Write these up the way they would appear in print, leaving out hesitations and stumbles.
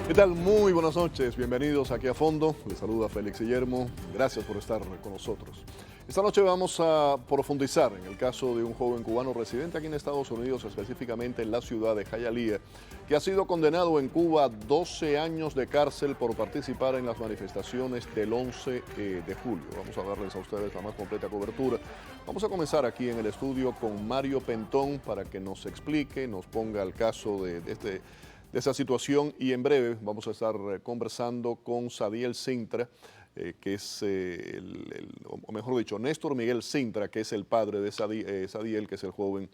¿Qué tal? Muy buenas noches, bienvenidos aquí a Fondo. Les saluda Félix Guillermo, gracias por estar con nosotros. Esta noche vamos a profundizar en el caso de un joven cubano residente aquí en Estados Unidos, específicamente en la ciudad de Hialeah, que ha sido condenado en Cuba a 12 años de cárcel por participar en las manifestaciones del 11 de julio. Vamos a darles a ustedes la más completa cobertura. Vamos a comenzar aquí en el estudio con Mario Pentón para que nos explique, nos ponga el caso de esa situación, y en breve vamos a estar conversando con Sadiel Sintra, que es o mejor dicho, Néstor Miguel Sintra, que es el padre de Sadiel, que es el joven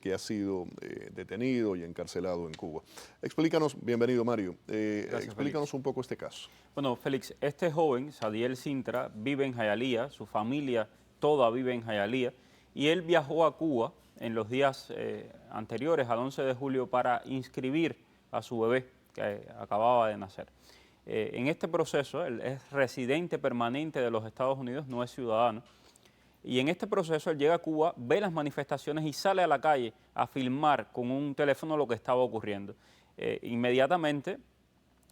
que ha sido detenido y encarcelado en Cuba. Explícanos, bienvenido Mario, explícanos Félix, un poco este caso. Bueno, Félix, este joven, Sadiel Sintra, vive en Hialeah, su familia toda vive en Hialeah, y él viajó a Cuba en los días anteriores al 11 de julio para inscribir a su bebé que acababa de nacer. En este proceso, él es residente permanente de los Estados Unidos, no es ciudadano, y en este proceso él llega a Cuba, ve las manifestaciones y sale a la calle a filmar con un teléfono lo que estaba ocurriendo. Inmediatamente,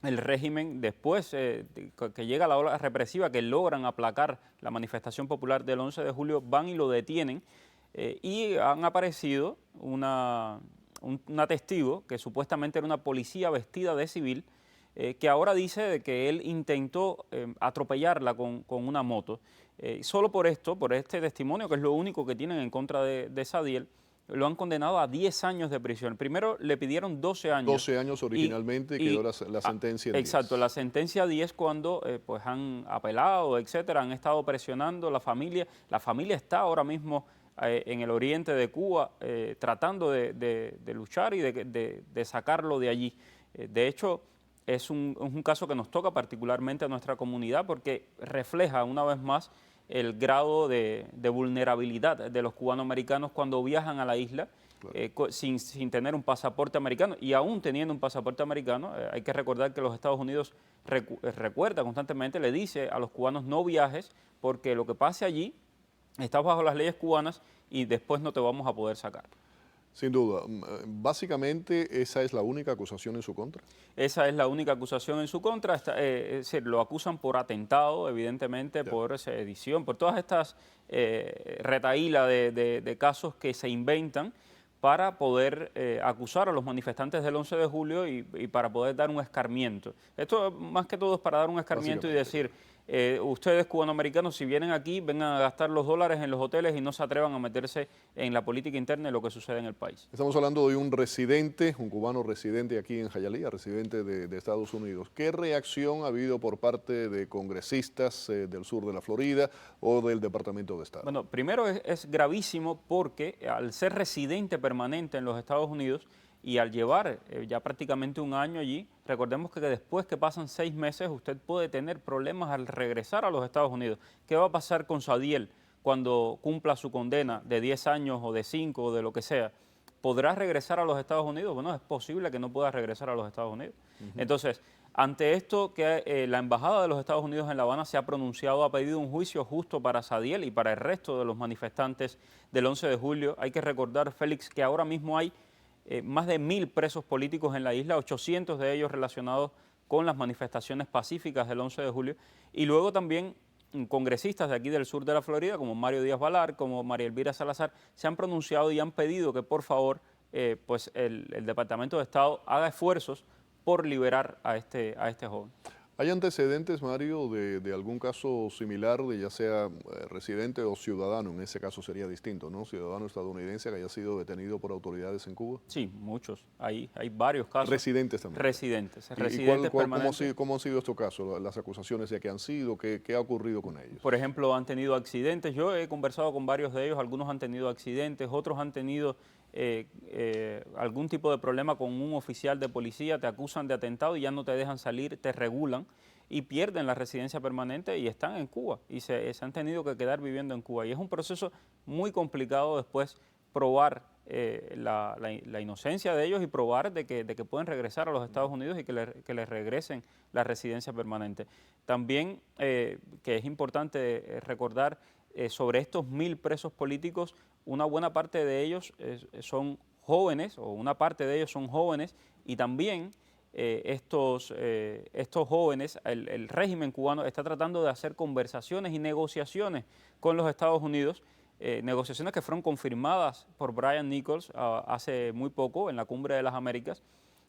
el régimen, después que llega la ola represiva, que logran aplacar la manifestación popular del 11 de julio, van y lo detienen y han aparecido una testigo que supuestamente era una policía vestida de civil, que ahora dice de que él intentó atropellarla con una moto. Solo por esto, por este testimonio, que es lo único que tienen en contra de Sadiel, lo han condenado a 10 años de prisión. Primero le pidieron 12 años. 12 años originalmente y quedó la sentencia en 10. Exacto, la sentencia 10 cuando pues han apelado, etcétera, han estado presionando a la familia. La familia está ahora mismo en el oriente de Cuba tratando de luchar y de sacarlo de allí. De hecho, es un caso que nos toca particularmente a nuestra comunidad porque refleja una vez más el grado de vulnerabilidad de los cubanoamericanos cuando viajan a la isla, claro, sin tener un pasaporte americano, y aún teniendo un pasaporte americano. Hay que recordar que los Estados Unidos recuerda constantemente, le dice a los cubanos: no viajes porque lo que pase allí estás bajo las leyes cubanas y después no te vamos a poder sacar. Sin duda. Básicamente, ¿esa es la única acusación en su contra? Esa es la única acusación en su contra. Es decir, lo acusan por atentado, evidentemente, por sedición, por todas estas retahíla de casos que se inventan para poder acusar a los manifestantes del 11 de julio y para poder dar un escarmiento. Esto más que todo es para dar un escarmiento y decir: ustedes cubanoamericanos, si vienen aquí, vengan a gastar los dólares en los hoteles y no se atrevan a meterse en la política interna y lo que sucede en el país. Estamos hablando de un residente, un cubano residente aquí en Hialeah, residente de Estados Unidos. ¿Qué reacción ha habido por parte de congresistas del sur de la Florida o del Departamento de Estado? Bueno, primero es gravísimo porque al ser residente permanente en los Estados Unidos y al llevar ya prácticamente un año allí, recordemos que después que pasan 6 meses usted puede tener problemas al regresar a los Estados Unidos. ¿Qué va a pasar con Sadiel cuando cumpla su condena de 10 años o de 5 o de lo que sea? ¿Podrá regresar a los Estados Unidos? Bueno, es posible que no pueda regresar a los Estados Unidos. Entonces, ante esto, que la Embajada de los Estados Unidos en La Habana se ha pronunciado, ha pedido un juicio justo para Sadiel y para el resto de los manifestantes del 11 de julio. Hay que recordar, Félix, que ahora mismo hay más de 1000 presos políticos en la isla, 800 de ellos relacionados con las manifestaciones pacíficas del 11 de julio, y luego también congresistas de aquí del sur de la Florida, como Mario Díaz-Balart, como María Elvira Salazar, se han pronunciado y han pedido que por favor pues el Departamento de Estado haga esfuerzos por liberar a este joven. ¿Hay antecedentes, Mario, de algún caso similar, de ya sea residente o ciudadano? En ese caso sería distinto, ¿no? Ciudadano estadounidense que haya sido detenido por autoridades en Cuba. Sí, muchos. Hay varios casos. Residentes también. Residentes. ¿Cómo han sido estos casos? Las acusaciones de que han sido, ¿qué ha ocurrido con ellos? Por ejemplo, han tenido accidentes. Yo he conversado con varios de ellos. Algunos han tenido accidentes, otros han tenido algún tipo de problema con un oficial de policía, te acusan de atentado y ya no te dejan salir, te regulan y pierden la residencia permanente y están en Cuba y se han tenido que quedar viviendo en Cuba. Y es un proceso muy complicado después probar la inocencia de ellos y probar de que pueden regresar a los Estados Unidos y que les regresen la residencia permanente. También, que es importante recordar, sobre estos 1000 presos políticos, una buena parte de ellos son jóvenes, o una parte de ellos son jóvenes, y también estos jóvenes, el régimen cubano está tratando de hacer conversaciones y negociaciones con los Estados Unidos, negociaciones que fueron confirmadas por Brian Nichols hace muy poco en la Cumbre de las Américas,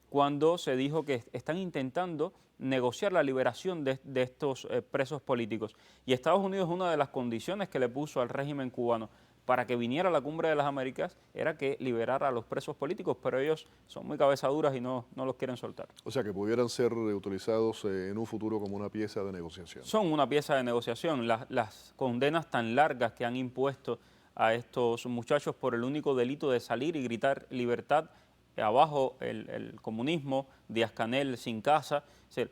cuando se dijo que están intentando negociar la liberación de estos presos políticos. Y Estados Unidos, una de las condiciones que le puso al régimen cubano para que viniera a la Cumbre de las Américas era que liberara a los presos políticos, pero ellos son muy cabezaduras y no los quieren soltar. O sea, que pudieran ser utilizados en un futuro como una pieza de negociación. Son una pieza de negociación. Las condenas tan largas que han impuesto a estos muchachos por el único delito de salir y gritar libertad, abajo el comunismo, Díaz-Canel sin casa. Es decir,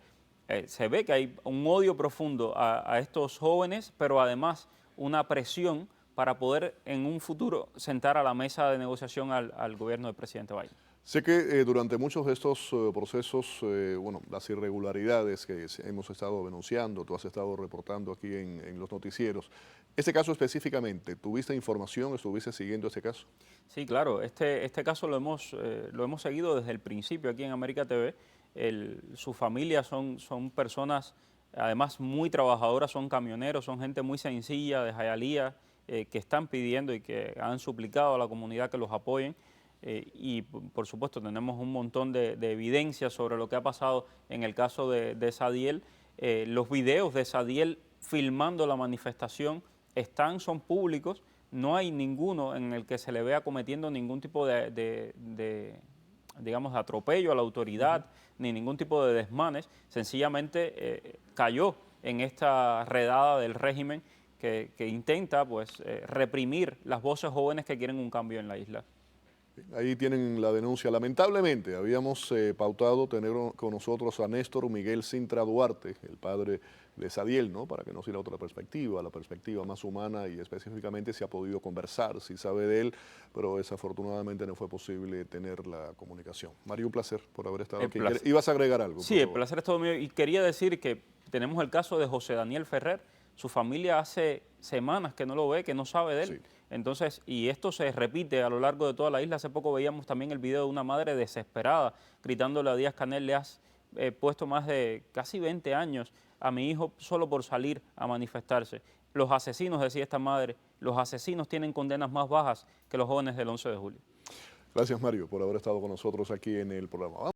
se ve que hay un odio profundo a estos jóvenes, pero además una presión para poder en un futuro sentar a la mesa de negociación al gobierno del presidente Biden. Sé que durante muchos de estos procesos, bueno, las irregularidades que hemos estado denunciando, tú has estado reportando aquí en los noticieros. Este caso específicamente, ¿tuviste información, estuviste siguiendo este caso? Sí, claro, este caso lo hemos seguido desde el principio aquí en América TV. Su familia son personas, además muy trabajadoras, son camioneros, son gente muy sencilla de Hialeah, que están pidiendo y que han suplicado a la comunidad que los apoyen. Y por supuesto tenemos un montón de evidencias sobre lo que ha pasado en el caso de Sadiel. Los videos de Sadiel filmando la manifestación son públicos, no hay ninguno en el que se le vea cometiendo ningún tipo digamos, de atropello a la autoridad, ni ningún tipo de desmanes. Sencillamente cayó en esta redada del régimen que intenta pues, reprimir las voces jóvenes que quieren un cambio en la isla. Ahí tienen la denuncia. Lamentablemente, habíamos pautado tener con nosotros a Néstor Miguel Cintra Duarte, el padre de Sadiel, ¿no? Para que nos diera otra perspectiva, la perspectiva más humana y específicamente si ha podido conversar, si sabe de él, pero desafortunadamente no fue posible tener la comunicación. Mario, un placer por haber estado aquí. ¿Ibas a agregar algo? Sí, el placer es todo mío. Y quería decir que tenemos el caso de José Daniel Ferrer. Su familia hace semanas que no lo ve, que no sabe de él. Sí. Entonces, y esto se repite a lo largo de toda la isla. Hace poco veíamos también el video de una madre desesperada gritándole a Díaz-Canel: le has puesto más de casi 20 años a mi hijo solo por salir a manifestarse. Los asesinos, decía esta madre, los asesinos tienen condenas más bajas que los jóvenes del 11 de julio. Gracias, Mario, por haber estado con nosotros aquí en el programa.